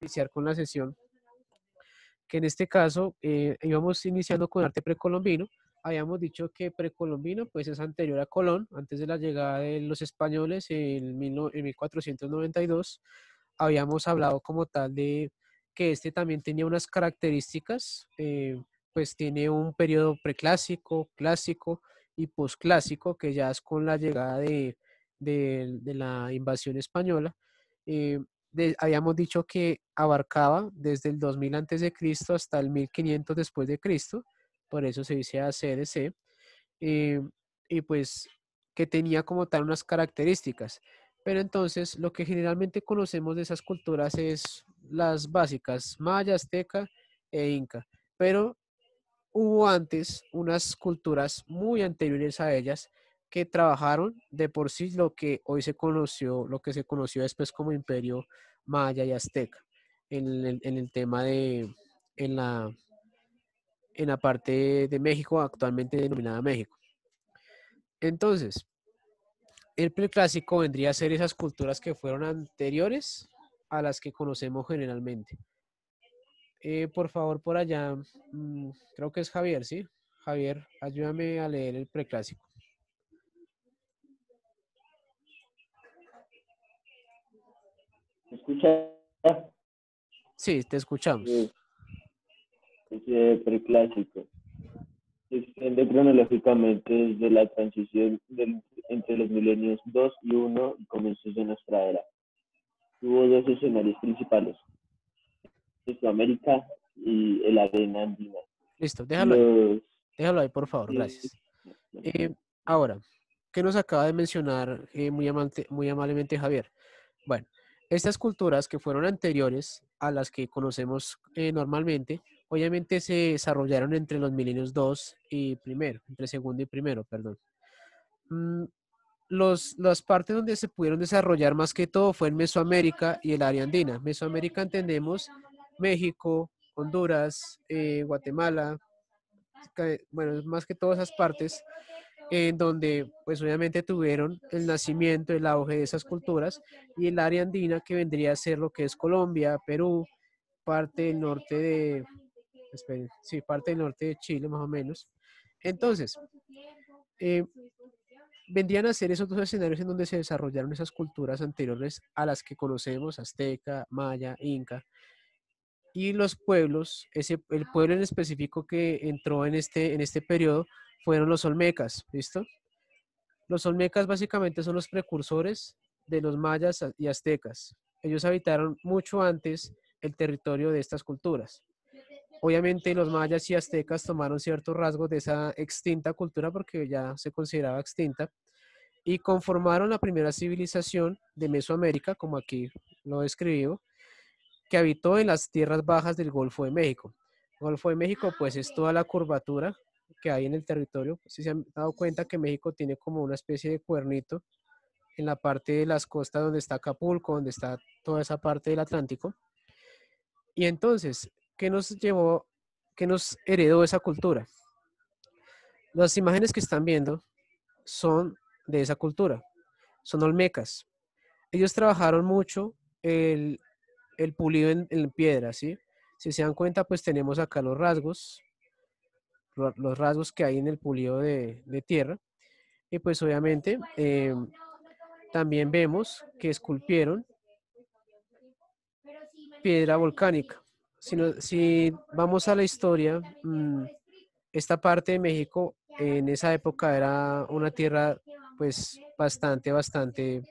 iniciar con la sesión, que en este caso íbamos iniciando con arte precolombino. Habíamos dicho que precolombino pues es anterior a Colón, antes de la llegada de los españoles en 1492. Habíamos hablado como tal de que este también tenía unas características, pues tiene un periodo preclásico, clásico y posclásico, que ya es con la llegada de la invasión española. Eh, Habíamos dicho que abarcaba desde el 2000 antes de Cristo hasta el 1500 después de Cristo, por eso se dice ACDC, eh, y pues que tenía como tal unas características. Pero entonces lo que generalmente conocemos de esas culturas es las básicas, maya, azteca e inca. Pero hubo antes unas culturas muy anteriores a ellas que trabajaron de por sí lo que hoy se conoció, lo que se conoció después como imperio maya y azteca, en el tema de, en la, en la parte de México, actualmente denominada México. Entonces, el preclásico vendría a ser esas culturas que fueron anteriores a las que conocemos generalmente. Por favor, por allá, creo que es Javier, ¿sí? Javier, ayúdame a leer el preclásico. ¿Me escucha? Sí, te escuchamos. Ese preclásico se extiende cronológicamente desde la transición entre los milenios 2 y 1 y comienzos de nuestra era. Tuvo dos escenarios principales, Mesoamérica y el arena andina. Listo, Los... déjalo ahí, por favor, gracias. Ahora, ¿qué nos acaba de mencionar muy amablemente Javier? Bueno, estas culturas que fueron anteriores a las que conocemos normalmente, obviamente se desarrollaron entre los milenios 2 y primero, entre segundo y primero, perdón. Mm, las partes donde se pudieron desarrollar más que todo fue en Mesoamérica y el área andina. Mesoamérica entendemos México, Honduras, Guatemala, bueno, más que todas esas partes en donde pues obviamente tuvieron el nacimiento, el auge de esas culturas, y el área andina que vendría a ser lo que es Colombia, Perú, parte del norte de, esperen, sí, parte del norte de Chile más o menos. Entonces, eh, vendrían a ser esos dos escenarios en donde se desarrollaron esas culturas anteriores a las que conocemos, azteca, maya, inca, y los pueblos, el pueblo en específico que entró en este periodo fueron los olmecas, ¿listo? Los olmecas básicamente son los precursores de los mayas y aztecas. Ellos habitaron mucho antes el territorio de estas culturas. Obviamente los mayas y aztecas tomaron ciertos rasgos de esa extinta cultura porque ya se consideraba extinta y conformaron la primera civilización de Mesoamérica, como aquí lo describo, que habitó en las tierras bajas del Golfo de México. El Golfo de México pues es toda la curvatura que hay en el territorio. Si se han dado cuenta que México tiene como una especie de cuernito en la parte de las costas donde está Acapulco, donde está toda esa parte del Atlántico. Y entonces, ¿qué nos llevó, qué nos heredó esa cultura? Las imágenes que están viendo son de esa cultura, son olmecas. Ellos trabajaron mucho el, el pulido en piedra, ¿sí? Si se dan cuenta, pues tenemos acá los rasgos que hay en el pulido de tierra. Y pues obviamente también vemos que esculpieron piedra volcánica. Si vamos a la historia, esta parte de México en esa época era una tierra pues bastante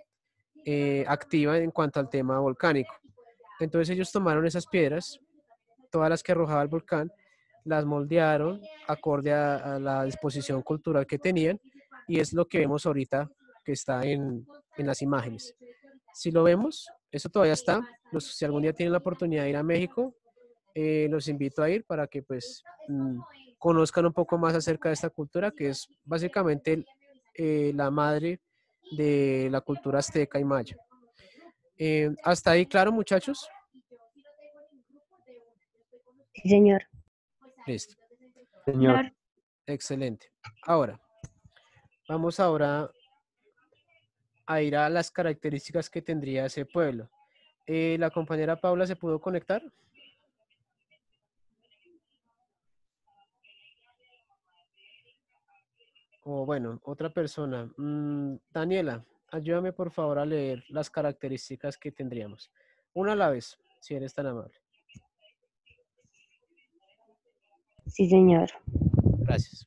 activa en cuanto al tema volcánico. Entonces ellos tomaron esas piedras, todas las que arrojaba el volcán, las moldearon acorde a la disposición cultural que tenían y es lo que vemos ahorita que está en las imágenes. Si lo vemos, eso todavía está. Si algún día tienen la oportunidad de ir a México, los invito a ir para que pues conozcan un poco más acerca de esta cultura que es básicamente la madre de la cultura azteca y maya. Hasta ahí, claro, muchachos. Sí, señor. Listo. Señor. Excelente. Ahora, vamos ahora a ir a las características que tendría ese pueblo. ¿La compañera Paula se pudo conectar? O bueno, otra persona. Daniela, ayúdame por favor a leer las características que tendríamos. Una a la vez, si eres tan amable. Sí, señor. Gracias.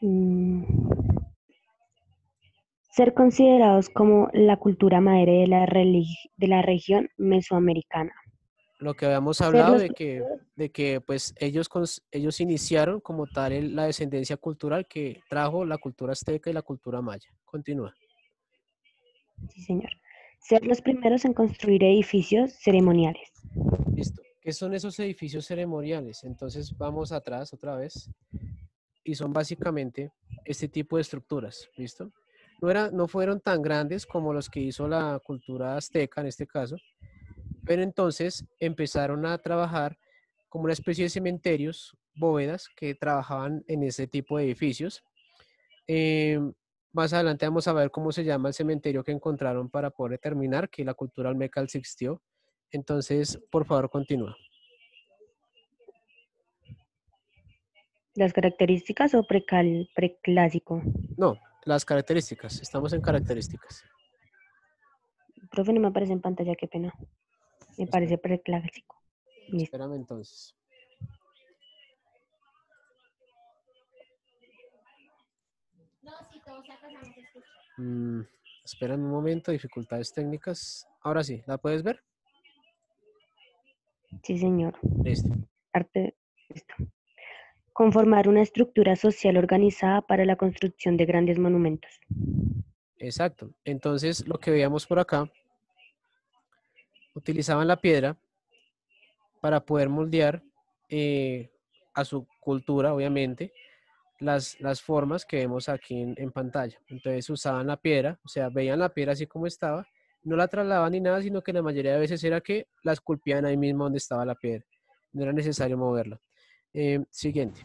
Mm, Ser considerados como la cultura madre de la región mesoamericana. Lo que habíamos Ser hablado los de que pues ellos iniciaron como tal la descendencia cultural que trajo la cultura azteca y la cultura maya. Continúa. Sí, señor. Ser los primeros en construir edificios ceremoniales. Listo. ¿Qué son esos edificios ceremoniales? Entonces vamos atrás otra vez y son básicamente este tipo de estructuras. ¿Listo? No fueron tan grandes como los que hizo la cultura azteca en este caso, pero entonces empezaron a trabajar como una especie de cementerios, bóvedas que trabajaban en ese tipo de edificios. Eh, Más adelante vamos a ver cómo se llama el cementerio que encontraron para poder determinar que la cultura olmeca existió. Entonces, por favor, continúa. Las características o preclásico. No, las características. Estamos en características. Profe, no me aparece en pantalla, qué pena. Me Espera, parece preclásico. Listo. espérame entonces. Mm, Espérame un momento, dificultades técnicas. Ahora sí, ¿la puedes ver? Sí, señor. Listo. Arte. Listo. Conformar una estructura social organizada para la construcción de grandes monumentos. Exacto. Entonces, lo que veíamos por acá, utilizaban la piedra para poder moldear a su cultura, obviamente, las formas que vemos aquí en pantalla. Entonces usaban la piedra, o sea, veían la piedra así como estaba, no la trasladaban ni nada, sino que la mayoría de veces era que la esculpían ahí mismo donde estaba la piedra. No era necesario moverla. Siguiente.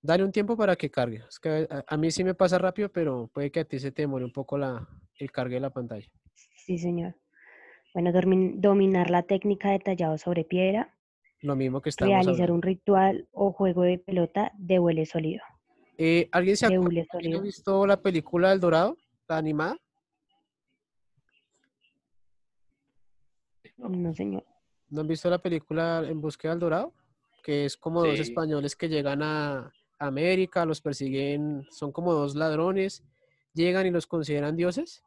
Dale un tiempo para que cargue. Es que a mí sí me pasa rápido, pero puede que a ti se te demore un poco el cargue de la pantalla. Sí, señor. Bueno, dominar la técnica de tallado sobre piedra. Lo mismo que estábamos Realizar hablando. un ritual o juego de pelota de hule sólido. ¿Alguien se De acuerda? hule ¿Alguien ha sólido. visto la película El Dorado? La animada. No. No, señor. ¿No han visto la película En Búsqueda del Dorado? Que es como dos Sí. españoles que llegan a América, los persiguen, son como dos ladrones, llegan y los consideran dioses.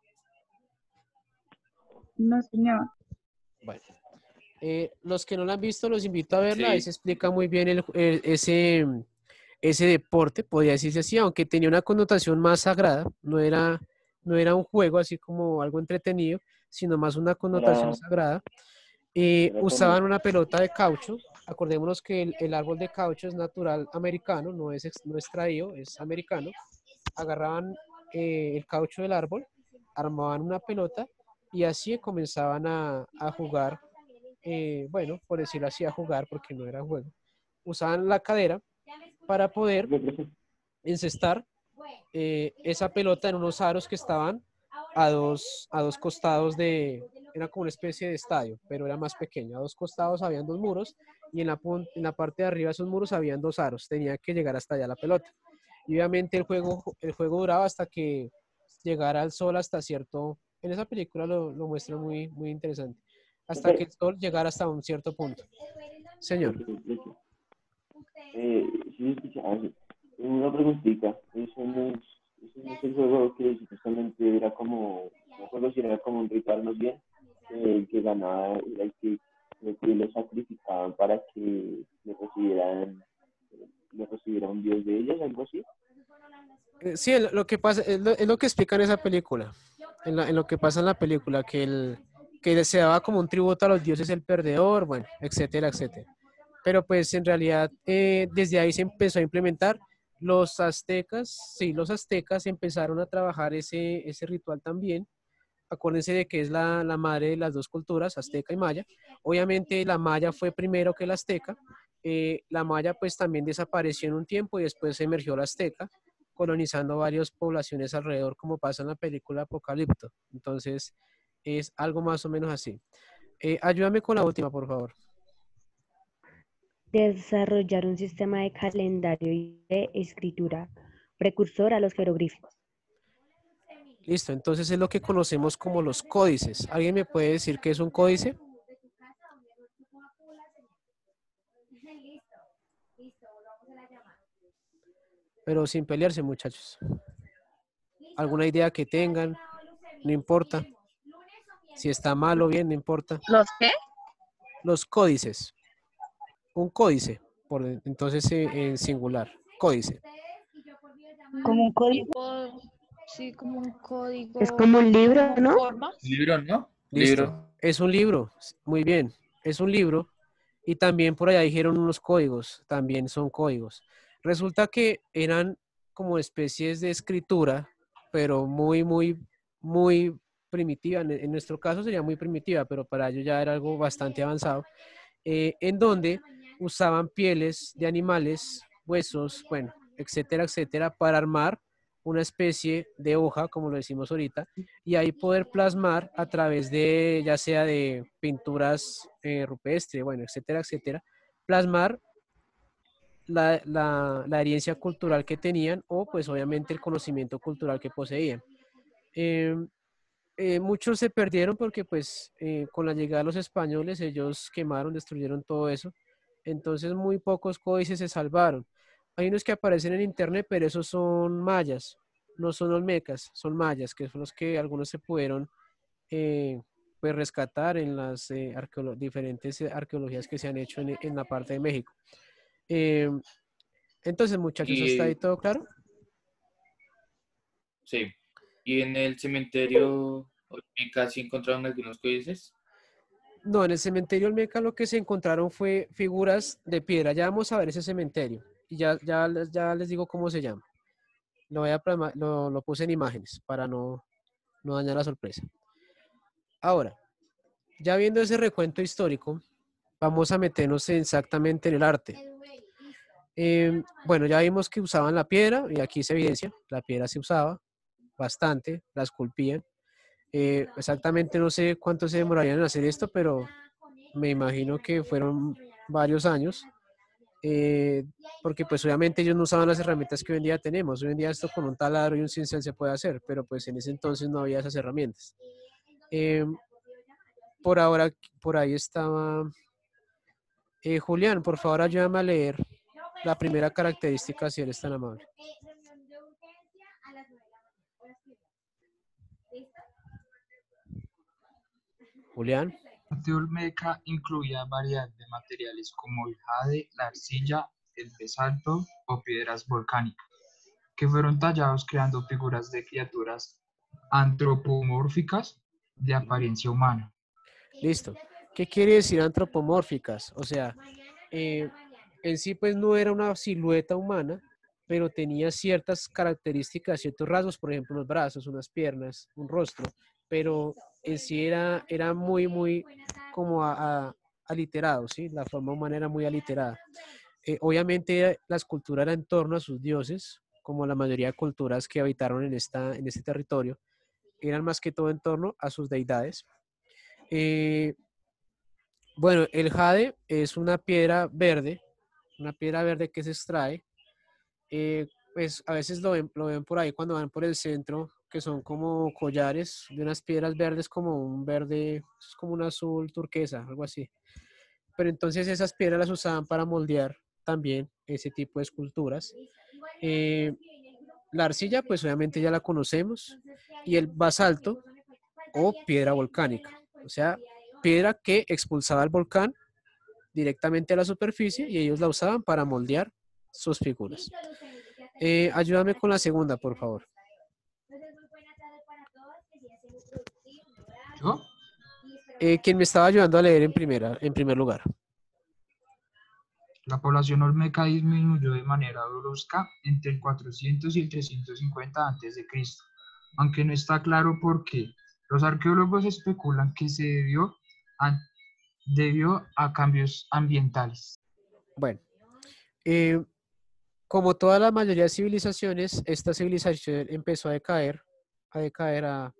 No, señor. Bueno, los que no la han visto, los invito a verla. Ahí Sí. se explica muy bien ese deporte, podría decirse así, aunque tenía una connotación más sagrada. No era un juego así como algo entretenido, sino más una connotación Era, sagrada. era como, Usaban una pelota de caucho. Acordémonos que el árbol de caucho es natural americano, no es traído, es americano. Agarraban el caucho del árbol, armaban una pelota y así comenzaban a jugar, bueno, por decirlo así, a jugar porque no era juego. Usaban la cadera para poder encestar esa pelota en unos aros que estaban a dos costados era como una especie de estadio, pero era más pequeño. A dos costados habían dos muros y en la parte de arriba de esos muros habían dos aros. Tenía que llegar hasta allá la pelota. Y obviamente el juego duraba hasta que llegara el sol hasta cierto, en esa película lo muestra muy, muy interesante, hasta que el sol llegara hasta un cierto punto. Señor. sí, una preguntita. Eso no es el juego que supuestamente era como, no juego si era como un ritual más bien, el que ganaba era el que creo que lo sacrificaban para que le recibiera un dios de ellos, algo así. Sí, lo que pasa, es lo que explica en esa película, en lo que pasa en la película, que se daba como un tributo a los dioses el perdedor, bueno, etcétera, etcétera. Pero pues en realidad desde ahí se empezó a implementar. Los aztecas empezaron a trabajar ese ritual también. Acuérdense de que es la madre de las dos culturas, azteca y maya. Obviamente la maya fue primero que la azteca. La maya pues también desapareció en un tiempo y después emergió la azteca. colonizando varias poblaciones alrededor, como pasa en la película Apocalipto. Entonces, es algo más o menos así. Ayúdame con la última, por favor. Desarrollar un sistema de calendario y de escritura precursor a los jeroglíficos. Listo, entonces es lo que conocemos como los códices. ¿Alguien me puede decir qué es un códice? Pero sin pelearse, muchachos. ¿Alguna idea que tengan? No importa. Si está mal o bien, no importa. ¿Los qué? Los códices. Un códice, entonces en singular. Códice. Como un código. Sí, como un código. Es como un libro, ¿no? Formas. Libro, ¿no? Listo. Libro. Es un libro. Muy bien. Es un libro. Y también por allá dijeron unos códigos. También son códigos. Resulta que eran como especies de escritura, pero muy primitiva. En nuestro caso sería muy primitiva, pero para ellos ya era algo bastante avanzado. En donde usaban pieles de animales, huesos, bueno, etcétera, etcétera, para armar una especie de hoja, como lo decimos ahorita, y ahí poder plasmar a través de, ya sea de pinturas rupestres, bueno, etcétera, etcétera, plasmar la herencia cultural que tenían o pues obviamente el conocimiento cultural que poseían. Eh, Muchos se perdieron porque pues con la llegada de los españoles ellos quemaron, destruyeron todo eso. Entonces muy pocos códices se salvaron. Hay unos que aparecen en internet, pero esos son mayas, no son olmecas, son mayas, que son los que algunos se pudieron pues rescatar en las diferentes arqueologías que se han hecho en la parte de México. Eh, entonces muchachos, ¿hasta ahí Y todo claro? sí. Y en el cementerio Olmeca sí encontraron algunos códices. No, en el cementerio Olmeca lo que se encontraron fue figuras de piedra. Ya vamos a ver ese cementerio. Y ya les digo cómo se llama. Lo puse en imágenes para no dañar la sorpresa. Ahora, ya viendo ese recuento histórico, vamos a meternos exactamente en el arte. Bueno, ya vimos que usaban la piedra y aquí se evidencia, la piedra se usaba bastante, la esculpían. Exactamente no sé cuánto se demorarían en hacer esto, pero me imagino que fueron varios años, porque pues obviamente ellos no usaban las herramientas que hoy en día tenemos. Hoy en día esto con un taladro y un cincel se puede hacer, pero pues en ese entonces no había esas herramientas. Eh, por ahora, por ahí estaba Julián, por favor ayúdame a leer la primera característica si eres tan amable. Julián. El arte olmeca incluía variedad de materiales como el jade, la arcilla, el basalto o piedras volcánicas, que fueron tallados creando figuras de criaturas antropomórficas de apariencia humana. Listo. ¿Qué quiere decir antropomórficas? O sea, en sí pues no era una silueta humana, pero tenía ciertas características, ciertos rasgos, por ejemplo, unos brazos, unas piernas, un rostro, pero en sí era muy como aliterado, ¿sí? La forma humana era muy aliterada. Obviamente la escultura era en torno a sus dioses, como la mayoría de culturas que habitaron en este territorio, eran más que todo en torno a sus deidades. Bueno, el jade es una piedra verde que se extrae. Pues a veces lo ven por ahí cuando van por el centro, que son como collares de unas piedras verdes como un verde, es como un azul turquesa, algo así. Pero entonces esas piedras las usaban para moldear también ese tipo de esculturas. La arcilla, pues obviamente ya la conocemos, y el basalto o piedra volcánica, o sea, piedra que expulsaba el volcán directamente a la superficie y ellos la usaban para moldear sus figuras. Ayúdame con la segunda, por favor. ¿Yo? ¿Quién me estaba ayudando a leer en primer lugar? La población olmeca disminuyó de manera brusca entre el 400 y el 350 a.C., aunque no está claro por qué. Los arqueólogos especulan que se debió a cambios ambientales. Bueno, como toda la mayoría de civilizaciones, esta civilización empezó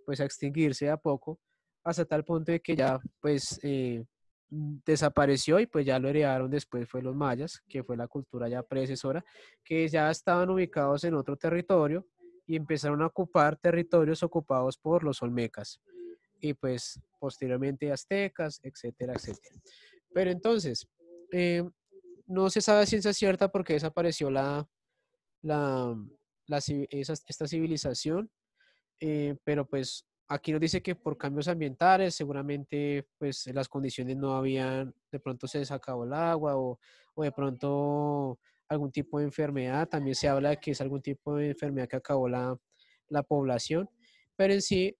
pues a extinguirse de a poco, hasta tal punto de que ya pues desapareció y pues ya lo heredaron después fue los mayas, que fue la cultura ya predecesora, que ya estaban ubicados en otro territorio y empezaron a ocupar territorios ocupados por los olmecas y pues posteriormente aztecas, etcétera, etcétera. Pero entonces, eh, no se sabe a ciencia cierta por qué desapareció la, esta civilización, pero pues aquí nos dice que por cambios ambientales, seguramente pues las condiciones no habían, de pronto se les acabó el agua o de pronto algún tipo de enfermedad, también se habla de que es algún tipo de enfermedad que acabó la población, pero en sí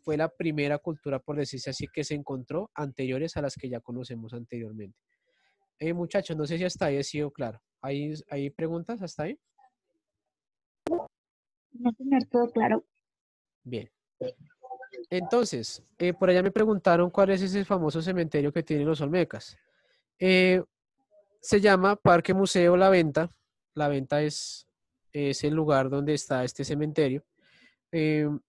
fue la primera cultura, por decirse así, que se encontró anteriores a las que ya conocemos anteriormente. Muchachos, no sé si hasta ahí ha sido claro. ¿Hay preguntas hasta ahí? No tener todo claro. Bien. Entonces, por allá me preguntaron cuál es ese famoso cementerio que tienen los Olmecas. Se llama Parque Museo La Venta. La Venta es el lugar donde está este cementerio.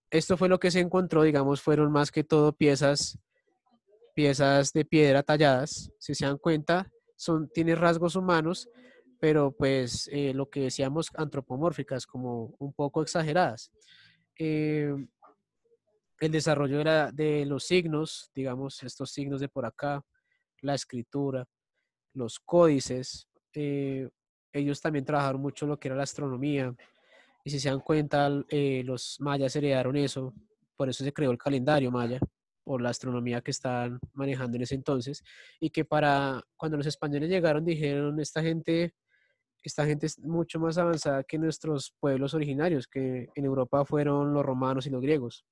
Esto fue lo que se encontró, digamos, fueron más que todo piezas de piedra talladas. Si se dan cuenta, tiene rasgos humanos, pero pues lo que decíamos antropomórficas, como un poco exageradas. Eh, el desarrollo de los signos, digamos, estos signos de por acá, la escritura, los códices. Ellos también trabajaron mucho lo que era la astronomía. Y si se dan cuenta, los mayas heredaron eso. Por eso se creó el calendario maya, por la astronomía que estaban manejando en ese entonces. Y que para cuando los españoles llegaron, dijeron, esta gente es mucho más avanzada que nuestros pueblos originarios, que en Europa fueron los romanos y los griegos.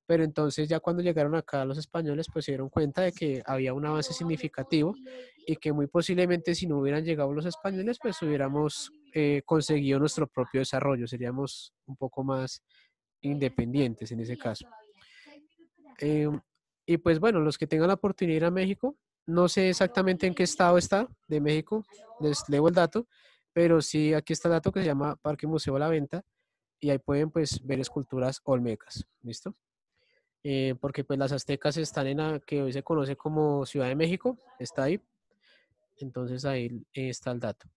Pero entonces ya cuando llegaron acá los españoles, pues se dieron cuenta de que había un avance significativo y que muy posiblemente si no hubieran llegado los españoles, pues hubiéramos conseguido nuestro propio desarrollo, seríamos un poco más independientes en ese caso. Eh, y pues bueno, los que tengan la oportunidad de ir a México, no sé exactamente en qué estado está de México, les leo el dato, pero sí aquí está el dato que se llama Parque Museo La Venta y ahí pueden pues ver esculturas olmecas, ¿listo? Porque pues las aztecas están en la que hoy se conoce como Ciudad de México, está ahí, entonces ahí está el dato.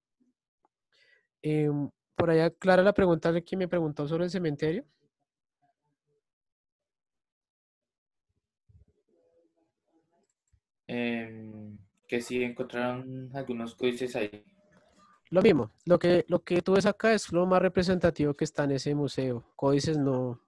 Por allá, Clara, la pregunta de quien me preguntó sobre el cementerio. Que sí encontraron algunos códices ahí. Lo mismo, lo que tú ves acá es lo más representativo que está en ese museo. Códices no,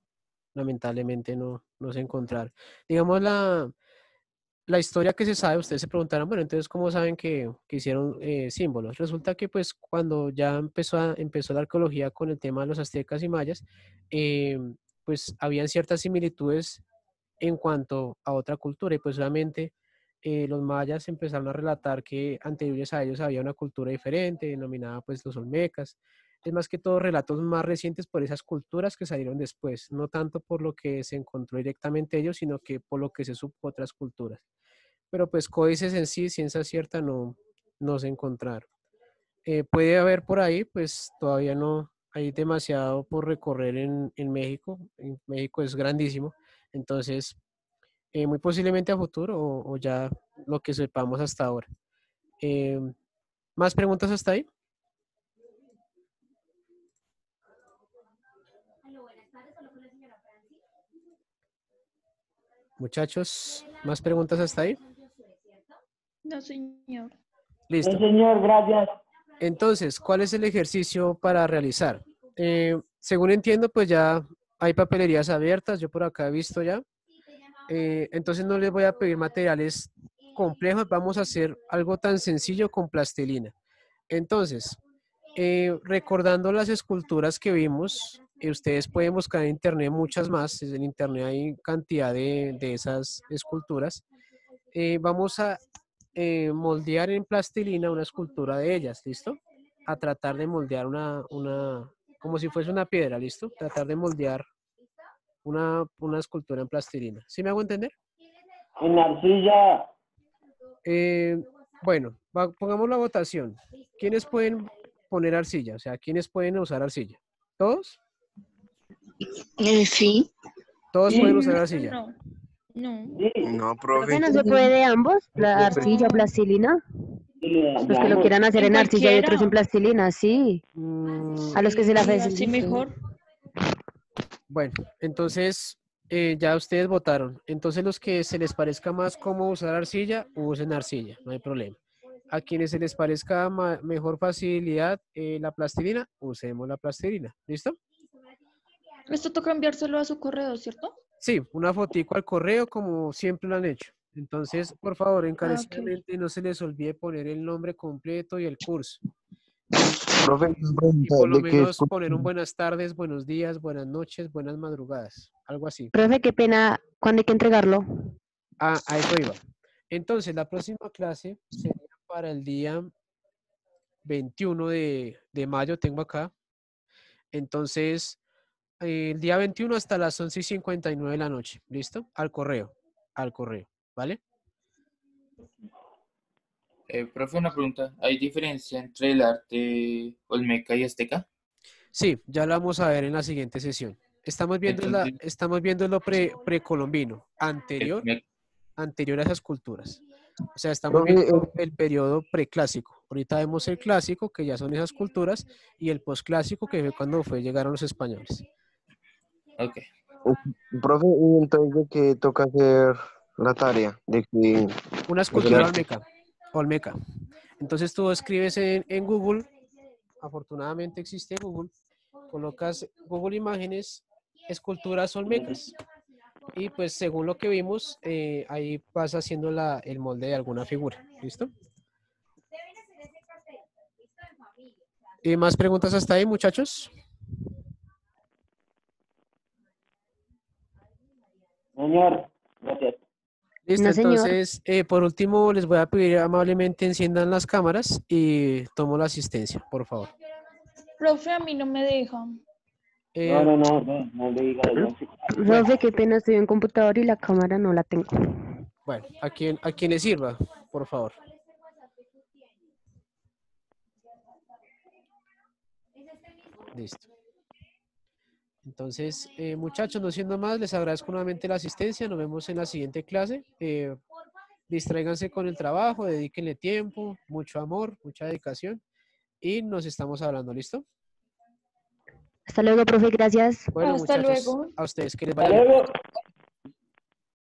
lamentablemente no se encontraron. Digamos la historia que se sabe, ustedes se preguntarán, bueno, entonces, ¿cómo saben que hicieron símbolos? Resulta que pues cuando ya empezó la arqueología con el tema de los aztecas y mayas, eh, pues habían ciertas similitudes en cuanto a otra cultura y pues obviamente los mayas empezaron a relatar que anteriores a ellos había una cultura diferente, denominada pues los olmecas. Es más que todo relatos más recientes por esas culturas que salieron después, no tanto por lo que se encontró directamente ellos, sino que por lo que se supo otras culturas. Pero pues códices en sí, ciencia cierta, no se encontraron. Puede haber por ahí, pues todavía no, hay demasiado por recorrer en México. En México es grandísimo, entonces muy posiblemente a futuro o ya lo que sepamos hasta ahora. Eh, ¿Más preguntas hasta ahí? Muchachos, ¿más preguntas hasta ahí? No, señor. Sí, Listo. señor, gracias. Entonces, ¿cuál es el ejercicio para realizar? Según entiendo, pues ya hay papelerías abiertas, yo por acá he visto ya. Entonces no les voy a pedir materiales complejos, vamos a hacer algo tan sencillo con plastilina. Entonces, recordando las esculturas que vimos, ustedes pueden buscar en internet muchas más, en internet hay cantidad de esas esculturas. Vamos a moldear en plastilina una escultura de ellas, ¿listo? A tratar de moldear como si fuese una piedra, ¿listo? Tratar de moldear una escultura en plastilina. ¿Sí me hago entender? En arcilla, Eh, bueno, Pongamos la votación. ¿Quiénes pueden poner arcilla? O sea, ¿quiénes pueden usar arcilla? ¿Todos? Sí. Todos pueden usar No, arcilla. no, no. Sí, No, Profe, profe. ¿no se puede de ambos? ¿La arcilla o No. plastilina? sí, le Los que lo damos. quieran hacer En en arcilla y otros en cualquiera. plastilina, sí. A los que se la Sí, así faciliten. mejor. Bueno, entonces ya ustedes votaron. Entonces los que se les parezca más cómo usar arcilla, usen arcilla, no hay problema. A quienes se les parezca mejor facilidad la plastilina, usemos la plastilina. ¿Listo? Esto toca enviárselo a su correo, ¿cierto? Sí, una fotico al correo como siempre lo han hecho. Entonces, por favor, Ah, ok. encarecidamente no se les olvide poner el nombre completo y el curso. Profe, Y una pregunta, por lo ¿de qué menos es? poner un buenas tardes, buenos días, buenas noches, buenas madrugadas. Algo así. Profe, qué pena, ¿cuándo hay que entregarlo? Ah, a eso iba. Entonces, la próxima clase sería para el día 21 de mayo, tengo acá. Entonces, el día 21 hasta las 11:59 de la noche. ¿Listo? Al correo, ¿vale? Profe, una pregunta. ¿Hay diferencia entre el arte olmeca y azteca? Sí, ya lo vamos a ver en la siguiente sesión. Estamos viendo, Entonces, estamos viendo lo precolombino, anterior a esas culturas. O sea, estamos Profe, viendo el periodo preclásico. Ahorita vemos el clásico, que ya son esas culturas, y el posclásico, que fue cuando llegaron los españoles. ok. profe, ¿y entonces de qué toca hacer la tarea? De que Una escultura olmeca. Entonces tú escribes en Google, afortunadamente existe Google, colocas Google Imágenes, esculturas olmecas. Y pues según lo que vimos, ahí vas haciendo el molde de alguna figura. ¿Listo? ¿Y más preguntas hasta ahí, muchachos? Señor, gracias. Listo, No, señor. entonces, por último, les voy a pedir amablemente enciendan las cámaras y tomo la asistencia, por favor. Profe, a mí no me dejan. No le diga eso. Profe, qué pena, estoy en computador y la cámara no la tengo. Bueno, a quien le sirva, por favor. Listo. Entonces, muchachos, no siendo más, les agradezco nuevamente la asistencia. Nos vemos en la siguiente clase. Distráiganse con el trabajo, dedíquenle tiempo, mucho amor, mucha dedicación y nos estamos hablando, ¿listo? Hasta luego, profe, gracias. Bueno, Hasta muchachos, luego. a ustedes que les Hasta vaya bien. luego.